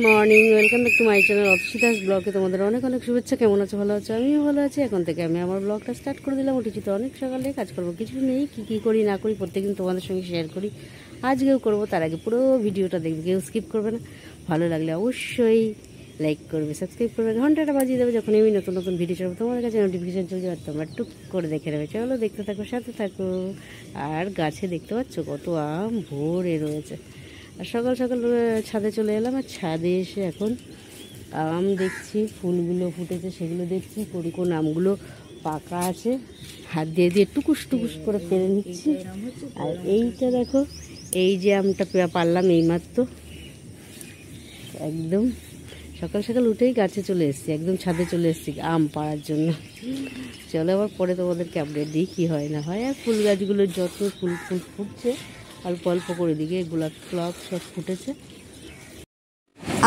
Morning, welcome back to my channel Atasitas ব্লগে তোমাদের অনেক অনেক শুভেচ্ছা। কেমন আছো? ভালো আছো? আমিও ভালো আছি। এখন থেকে আমি আমার ব্লগটা স্টার্ট করে দিলাম। উঠেছি তো অনেক সকালে, কাজ করবো কিছু নেই, কী করি না করি প্রত্যেকদিন তোমাদের সঙ্গে শেয়ার করি, আজকেও করবো। তার আগে পুরো ভিডিওটা দেখবে, কেউ স্কিপ করবে না। ভালো লাগলে অবশ্যই লাইক করবে, সাবস্ক্রাইব করবে, ঘন্টাটা বাজিয়ে দেবে। যখন আমি নতুন নতুন ভিডিও ছাড়বো তোমাদের কাছে নোটিফিকেশান চলে যাবে, তোমরা টুক করে দেখে নেবে। চলো দেখতে থাকো, সাথে থাকো। আর গাছে দেখতে পাচ্ছ কত আম ভরে রয়েছে। আর সকাল সকাল ছাদে চলে এলাম, আর ছাদে এসে এখন আম দেখছি, ফুলগুলো ফুটেছে সেগুলো দেখছি, কোন আমগুলো পাকা আছে হাত দিয়ে দিয়ে টুকুস টুকুস করে পেরে নিচ্ছি। আর এইটা দেখো, এই যে আমটা পারলাম এইমাত্র, একদম সকাল সকাল উঠেই গাছে চলে এসেছি, একদম ছাদে চলে এসেছি আম পাড়ার জন্য। চলো আবার পরে তোমাদেরকে আপডেট দিই কী হয় না হয়। আর ফুল গাছগুলোর যত ফুল ফুটছে অল্প অল্প করে, দিকে গোলাপ ফ্লাপ সব ফুটেছে।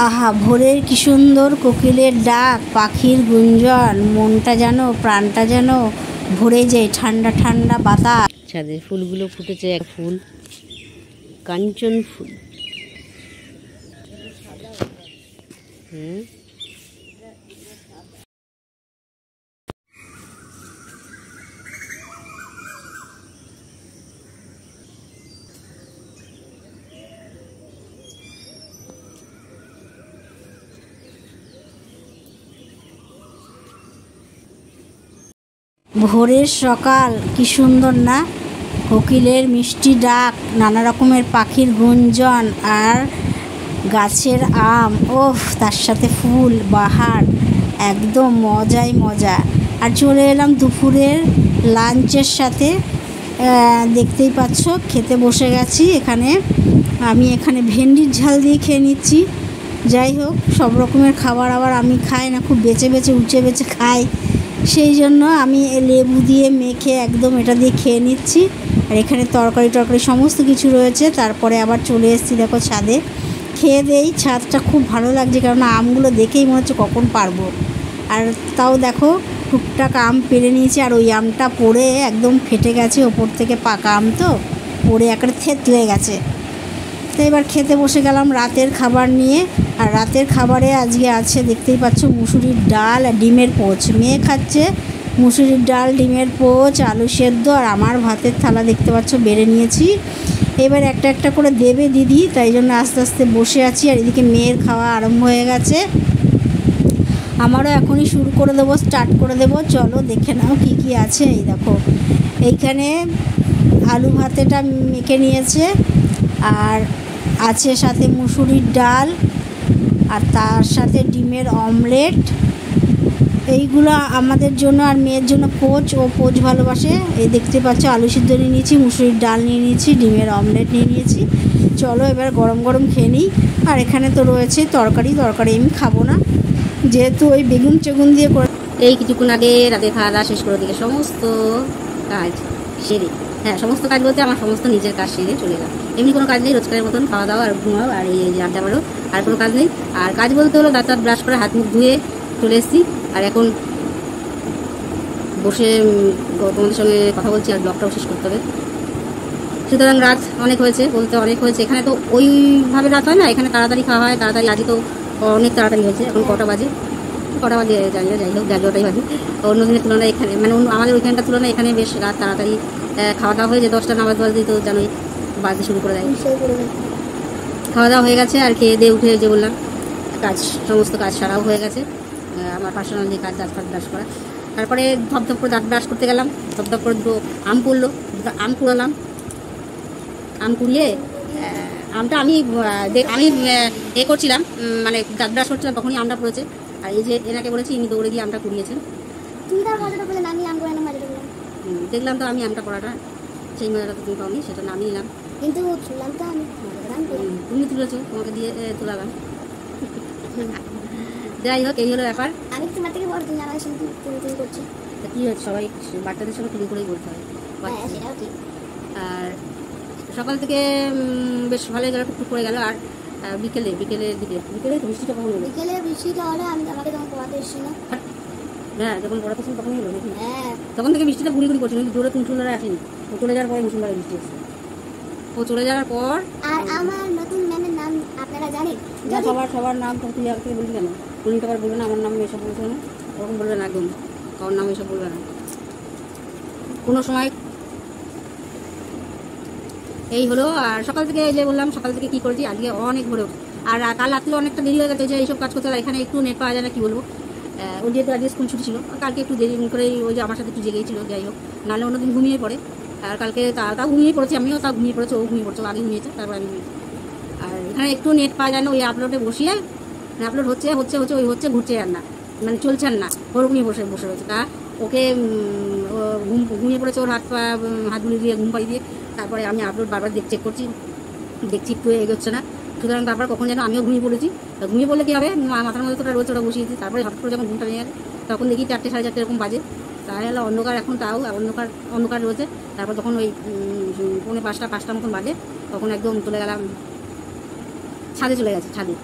আহা, ভোরের কি সুন্দর কোকিলের ডাক, পাখির গুঞ্জন, মনটা যেন প্রাণটা যেন ভরে যায় ঠান্ডা ঠান্ডা বাতাস। ছাদের ফুলগুলো ফুটেছে, এক ফুল কাঞ্চন ফুল। ভোরের সকাল কি সুন্দর না, কোকিলের মিষ্টি ডাক, নানা রকমের পাখির গুঞ্জন, আর গাছের আম, ওফ তার সাথে ফুল বাহার, একদম মজাই মজা। আর চলে এলাম দুপুরের লাঞ্চের সাথে, দেখতেই পাচ্ছ খেতে বসে গেছি। আমি এখানে ভেন্ডির ঝাল দিয়ে খেয়ে নিচ্ছি। যাই হোক, সব রকমের খাবার আবার আমি খাই না, খুব বেছে বেছে উঁচে বেছে খাই, সেই জন্য আমি লেবু দিয়ে মেখে একদম এটা দিয়ে খেয়ে নিচ্ছি। আর এখানে তরকারি সমস্ত কিছু রয়েছে। তারপরে আবার চলে এসেছি দেখো ছাদে, খেয়ে দেই। ছাদটা খুব ভালো লাগছে, কারণ আমগুলো দেখেই মনে হচ্ছে কখন পারবো। আর তাও দেখো টুকটাক আম পেরে নিয়েছি, আর ওই আমটা পড়ে একদম ফেটে গেছে, ওপর থেকে পাকা আম তো পড়ে একটা থেতলে গেছে। তো এবার খেতে বসে গেলাম রাতের খাবার নিয়ে। আর রাতের খাবারে আজকে আছে, দেখতেই পাচ্ছ, মুসুরির ডাল আর ডিমের পোচ। মেয়ে খাচ্ছে মুসুরির ডাল, ডিমের পোচ, আলু সেদ্ধ, আর আমার ভাতের থালা দেখতে পাচ্ছ বেড়ে নিয়েছি। এবার একটা একটা করে দেবে দিদি, তাই জন্য আস্তে আস্তে বসে আছি। আর এদিকে মেয়ের খাওয়া আরম্ভ হয়ে গেছে, আমারও এখনই শুরু করে দেবো, স্টার্ট করে দেবো। চলো দেখে নাও কী কী আছে। এই দেখো, এইখানে আলু ভাতেটা মেখে নিয়েছে, আর আছে সাথে মুসুরির ডাল, আর তার সাথে ডিমের অমলেট। এইগুলো আমাদের জন্য, আর মেয়ের জন্য পোচ, ও পোচ ভালোবাসে। এই দেখতে পাচ্ছ আলু সিদ্ধ নিয়ে নিয়েছি, মুসুরির ডাল নিয়ে নিয়েছি, ডিমের অমলেট নিয়ে নিয়েছি। চলো এবার গরম গরম খেয়ে নিই। আর এখানে তো রয়েছে তরকারি আমি খাবো না, যেহেতু ওই বেগুন দিয়ে করে। এই কিছুক্ষণ আগে রাতে খাওয়া দাওয়া শেষ করে দিকে সমস্ত কাজ সেরে, সমস্ত কাজ বলতে আমার সমস্ত নিজের কাজ সেরে চলে গেলাম। এমনি কোনো কাজ নেই, রোজকারের মতন খাওয়া দাওয়া আর ঘুমাও, আর এই যে আড্ডা মারো, আর কোনো কাজ নেই। আর কাজ বলতে হলো দাঁত ব্রাশ করে হাত মুখ ধুয়ে চলে এসেছি। আর এখন বসে তোমাদের সঙ্গে কথা বলছি, আর ব্লগটাও শেষ করতে হবে। সুতরাং রাত অনেক হয়েছে, এখানে তো ওইভাবে রাত হয় না, এখানে তাড়াতাড়ি খাওয়া হয়, তাড়াতাড়ি। আজকে তো অনেক তাড়াতাড়ি হয়েছে। এখন কটা বাজে জানি না, যাই হোক 11টাই বাজে। অন্য দিনের তুলনায় এখানে, মানে আমাদের ওইখানটার তুলনায় এখানে বেশ রাত তাড়াতাড়ি খাওয়া দাওয়া হয়ে যায়। 10টা নামাজ বাজতেই তো জানোই বাজতে শুরু করে দেয়। খাওয়া দাওয়া হয়ে গেছে, আর খেয়ে দিয়ে উঠে যে বললাম সমস্ত কাজ সারাও হয়ে গেছে। আমার পার্সোনাল যে কাজ, দাঁত ব্রাশ করা। তারপরে ধপধপ করে দাঁত ব্রাশ করতে গেলাম, ধপধপ করে দুটো আম পড়লো, আম কুড়ালাম। আম কুড়িয়ে আমটা আমি করছিলাম, মানে দাঁত ব্রাশ করছিলাম, তখনই আমটা পড়েছে। আর এই যে এনাকে বলেছি, ইনি দৌড়ে গিয়ে আমটা কুড়িয়েছেন। দেখলাম তো আমি আমটা পড়াটা, সেই মজাটা তো তুমি পাওনি, সেটা নামিয়ে নিলাম। কিন্তু তুমি তুলেছো, তোমাকে দিয়ে তোলালাম। যাই হোক, এই হলো ব্যাপার। আমি তোমার থেকে বড়, তুমি আমার সঙ্গে তুমি করছি, কি হচ্ছে, সবাই বাচ্চাদের সঙ্গে তুমি করেই বলতে হয়। আর সকাল থেকে বেশ ভালোই গেল, টুকটুক করে গেল। আর বিকেলের দিকে বৃষ্টিটা কখন হলো? বৃষ্টিটা হলো, আমি আমাকে তখন পড়াতে এসেছি না। যখন পড়াতে এসেছি তখনই হলো নাকি? তখন থেকে বৃষ্টিটা ঘুরি করছিল, কিন্তু জোরে মুষলধারে আসেনি। ও চলে যাওয়ার পরে মুষলধারে বৃষ্টি এসেছে। ও চলে যাওয়ার পর, আর আমার নতুন ম্যামের নাম আপনারা জানেন? না সবার নাম তো তুই আগে বলবি কেন? উনি তো আবার বলবে না আমার নাম এসব বলছে না, ওরকম বলবে না একদম, কারোর নাম এসব বলবে না কোনো সময়। এই হলো। আর সকাল থেকে এই যে বললাম সকাল থেকে কী করেছি, আজকে অনেক ভোরে ওঠা। আর কাল রাত্রে অনেকটা দেরি হয়ে গেছে যে এইসব কাজ করতে, এখানে একটু নেট পাওয়া যায় না, কী বলবো। ওই যেহেতু আজকে স্কুল ছুটি ছিল, কালকে একটু দেরি করে ওই যে আমার সাথে একটু জেগেছিল, যাই হোক, নাহলে অন্যদিন ঘুমিয়ে পড়ে। আর কালকে তাও ঘুমিয়ে পড়েছি, আমিও তাও ঘুমিয়ে পড়েছি, ও ঘুমিয়ে পড়ছে, আগে ঘুমিয়েছে তারপর আমি ঘুমিয়েছি। আর এখানে একটু নেট পাওয়া যায় না, ওই আপলোডে বসিয়ে আপলোড হচ্ছে ওই হচ্ছে ঘুরছে আর না, মানে চলছে আর না, ওরকমই বসে রয়েছে। তা ওকে ঘুমিয়ে পড়েছে, ওর হাত গুলি দিয়ে ঘুম পাড়িয়ে দিয়ে তারপরে আমি আপলোড বারবার চেক করছি, দেখছি একটু এগোচ্ছে না। সুতরাং তারপর কখন যেন আমিও ঘুমিয়ে পড়েছি। ঘুমিয়ে পড়লে কী হবে, মাথার মধ্যে তোটা রয়েছে, ওটা বসিয়েছি। তারপরে হঠাৎ করে যখন ঘুমটা ভেঙে গেছে তখন দেখি 4টে সাড়ে 4টে এরকম বাজে। তাহলে অন্ধকার, এখন তাও অন্ধকার রয়েছে। তারপর তখন ওই 4:45-5টার মতন বাজে, তখন একদম চলে গেলাম ছাদে, ছাদে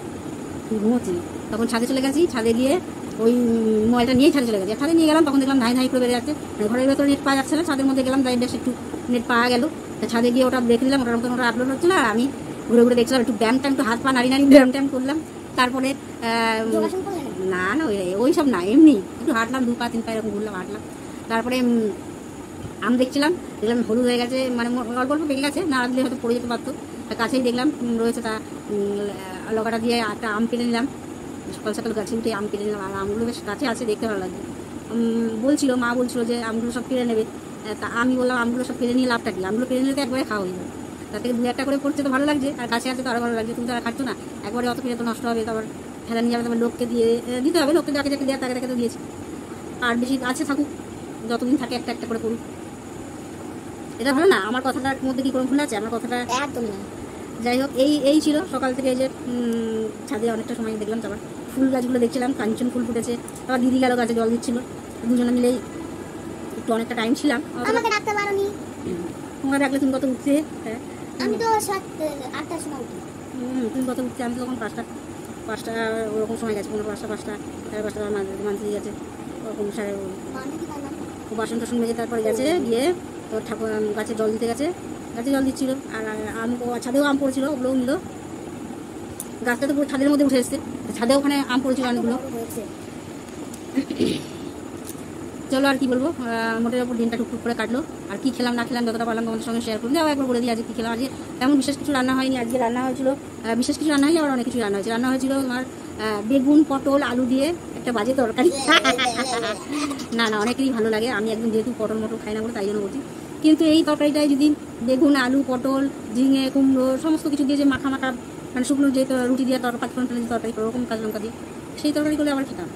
ঘুমোচ্ছি তখন ছাদে চলে গেছি। ছাদে গিয়ে ওই মোবাইলটা নিয়েই ছাদে চলে গেছি। ছাদে নিয়ে গেলাম, তখন দেখলাম ধাই করে বেড়ে যাচ্ছে, ঘরের ভেতরে নেট পাওয়া যাচ্ছে না। ছাদের মধ্যে গেলাম, তাই বেশ একটু নেট পাওয়া গেল। ছাদে গিয়ে ওটা দেখে দিলাম, ওটার মতন ওটা আপলোড হচ্ছিল। আর আমি ঘুরে দেখছিলাম, একটু ব্যায়াম একটু হাত পা নাড়ি ব্যায়াম করলাম। তারপরে না ওই সব না, এমনি একটু হাঁটলাম, 2 পা 3 পা এরকম ঘুরলাম, হাঁটলাম। তারপরে আম দেখলাম হলুদ হয়ে গেছে, মানে অল্প অল্প পেকে গেছে, না দিলে হয়তো পড়ে যেতে পারতো। কাছেই দেখলাম রয়েছে, তা লগাটা দিয়ে একটা আম পেরে নিলাম। সকাল সকাল গাছে উঠে আম পেরে নিলাম। আর আমগুলো বেশ কাছে আছে, দেখতে ভালো লাগছে। মা বলছিল যে আমগুলো সব পেরে নেবে। তা আমি বললাম আমগুলো সব পেরে নিয়ে লাভটা কি, আমগুলো পেরে নিলে তো একবারে খাওয়া হয়ে যাবে। তার থেকে 2-1টা করে পড়ছে তো ভালো লাগছে, আর কাছে আছে তো আরও ভালো লাগছে। তুমি তো আর খাচ্ছ না, একবারে অত পেরে তো নষ্ট হবে, তারপর ফেলা নিয়ে যাবে, তারপর লোককে দিতে হবে, লোককে যাকে যাকে দেওয়া তাকে তো দিয়েছি। আর বেশি আছে থাকুক, যতদিন থাকে একটা একটা করে করুক, এটা ভালো না? আমার কথাটার মধ্যে কি কোনো ভুল আছে? আমার কথাটা একদম না। যাই হোক, এই ছিল সকাল থেকে। এই যে ছাদে অনেকটা সময় দেখলাম, তারপর ফুল গাছগুলো দেখছিলাম, কাঞ্চন ফুল ফুটেছে। তারপর দিদি গেল গাছে জল দিচ্ছিল, দুজনে মিলেই একটু অনেকটা টাইম ছিলাম। আমাকে ডাকতে পারোনি? তোমাকে ডাকলে তুমি কত উঠতে? হ্যাঁ, আমি তো 8টার সময় উঠি। তুমি কত উঠতে? আমি তো তখন 5টা ওরকম সময় গেছে, 5:45, 5টা, 5:30 মানতে গেছে ওরকম। বাসন টাসন মেজে তারপরে গেছে, গিয়ে তো ঠাকুর গাছে জল দিতে গেছে, গাছে জল দিচ্ছিল। আর আম, ছাদেও আম পড়েছিল, ওগুলোও নিল। গাছটা তো পুরো ছাদের মধ্যে উঠে এসছে, ছাদে ওখানে আম পড়েছিল অনেকগুলো। চলো আর কি বলবো, মোটের ওপর দিনটা টুকটুক করে কাটলো। আর কি খেলাম না খেলাম যতটা পারলাম তোমাদের সঙ্গে শেয়ার করুন। যাও একবার বলে দিই আজকে কী খেলাম। আজকে তেমন বিশেষ কিছু রান্না হয়নি। আজকে রান্না হয়েছিল বিশেষ কিছু রান্না হয়নি, আবার অনেক কিছু রান্না হয়েছিল আমার বেগুন, পটল, আলু দিয়ে একটা বাজে তরকারি। না অনেকেরই ভালো লাগে, আমি একদম যেহেতু পটল মটল খাই না বলে তাই জন্য বলছি। কিন্তু এই তরকারিটায় যদি বেগুন, আলু, পটল, ঝিঙে, কুমড়ো সমস্ত কিছু দিয়ে যে মাখা মানে শুকনো যে রুটি দিয়ে পাঁচফোড়ন ফেলে যে তরকারি করে, ওরকম কাঁচা লঙ্কা দিয়ে সেই তরকারি করলে আবার খেতাম।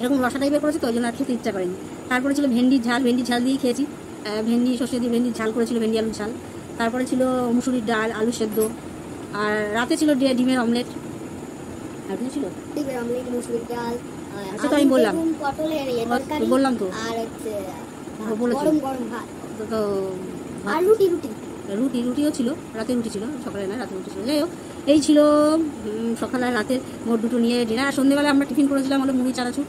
এরকম রসা টাইপের করেছে তো ওই জন্য আর খেতে ইচ্ছা করেনি। তারপরে ছিল ভেন্ডির ঝাল দিয়ে খেয়েছি, ভেন্ডি সর্ষে দিয়ে ভেন্ডির ঝাল করেছিল, ভেন্ডি আলুর ঝাল। তারপরে ছিল মুসুরির ডাল, আলু সেদ্ধ। আর রাতে ছিল ডিমের অমলেট। আর কিছু ছিল? ডিমের অমলেট, মুসুরির ডাল, আচ্ছা তো আমি বললাম, পটলের তরকারি বললাম তো, আর হচ্ছে বলেছি গরম ভাত তো। আর রুটিও ছিল, রাতে রুটি ছিল, সকালে না রাতে রুটি ছিল। যাই হোক, এই ছিল সকালে আর রাতের মোট দুটো নিয়ে ডিনার। আর সন্ধ্যেবেলা আমরা টিফিন করেছিলাম হলো মুড়ি চানাচুর।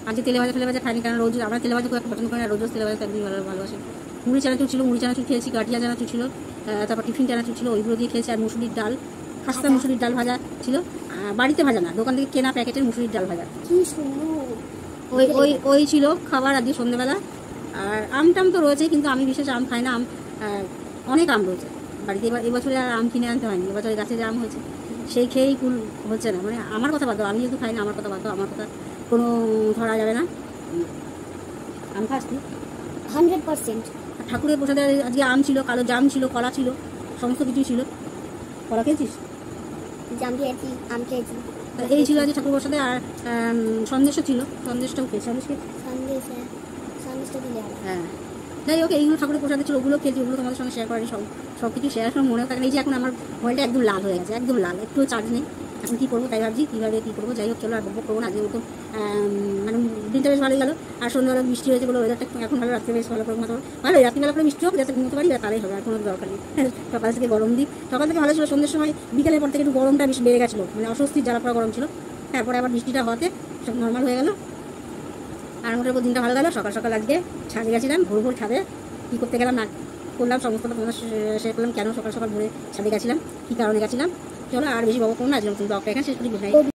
আজকে তেলে ভাজা খাইনি, কারণ রোজ আমরা তেলে ভাজা খুব একটা পছন্দ করি না, রোজ তেলে ভাজা একদিন ভালোবাসি। মুড়ি চানাচুর ছিল, মুড়ি চানাচুর খেয়েছি, গাঠিয়া চানাচুর ছিল, তারপর টিফিন চানাচুর ছিল, ওইগুলো দিয়ে খেয়েছি। আর মুসুরির ডাল, খাস্তা মুসুরির ডাল ভাজা ছিল, বাড়িতে ভাজা না, দোকান থেকে কেনা প্যাকেটের মুসুরির ডাল ভাজা। কি সুন্দর ওই ছিল খাবার আজকে সন্ধ্যেবেলা। আর আম তো রয়েছে, কিন্তু আমি বিশেষ আম খাই না। অনেক আম রয়েছে বাড়িতে, এবছরে আর আম কিনে আনতে হয়নি। এবছরে গাছে যে আম হয়েছে সেই খেয়েই কুল হচ্ছে না। মানে আমার কথা বাদ দাও, আমি যেহেতু খাই না, আমার কথা বাদ দাও, আমার কথা কোনো ধরা যাবে না। আম খাস তুই? 100%। ঠাকুরের প্রসাদে আজকে আম ছিল, কালো জাম ছিল, কলা ছিল, সমস্ত কিছুই ছিল। কলা খেয়েছিস? জাম খেয়েছি, আম খেয়েছি। এই ছিল আজকে ঠাকুর প্রসাদে। আর সন্দেশও ছিল, সন্দেশটাও খেয়েছি। সন্দেশটা দিলে হ্যাঁ, যাই হোক, এইগুলো ঠাকুরের প্রসাদে ছিল, ওগুলো খেয়েছি, ওগুলো তোমাদের সঙ্গে শেয়ার করেনি। সব কিছু শেয়ার করার মনেও থাকে না। এই যে এখন আমার মোবাইলটা একদম লাল হয়ে গেছে, একদম লাল, একটু চার্জ নেই। এখন কী করবো তাই ভাবছি, কীভাবে কী করবো। যাই হোক, চলো আর বকবক করবো না। আজকে ওরকম মানে দিনটা বেশ ভালোই গেল। আর সন্ধ্যাবেলা বৃষ্টি হয়েছে বলে ওয়েদারটা এখন ভালো, রাত্রে বেশ ভালো করে মতো ভালো। রাত্রিবেলা করে বৃষ্টি হোক, যাতে ঘুমোতে পারি, তাহলেই হবে, আর কোনো দরকার নেই। সকাল থেকে গরম দিই, সকাল থেকে ভালো ছিল, সন্ধ্যের সময় বিকেলের পর থেকে একটু গরমটা বেশ বেড়ে গেছিলো, মানে অস্বস্তির জ্বালা পড়া গরম ছিল। তারপরে আবার বৃষ্টিটা হওয়াতে সব নর্মাল হয়ে গেল। আর মোটের উপর দিনটা ভালো গেল। সকাল আজকে ছাদে গেছিলাম, ভোর ছাদে কী করতে গেলাম না করলাম সমস্তটা তোমাদের শেয়ার করলাম। কেন সকাল ভোরে ছাদে গেছিলাম, কী কারণে গেছিলাম চলো আর বেশি বকবক করো না, আজকের মতন ব্লগটা এখানে শেষ করি, গুড নাইট।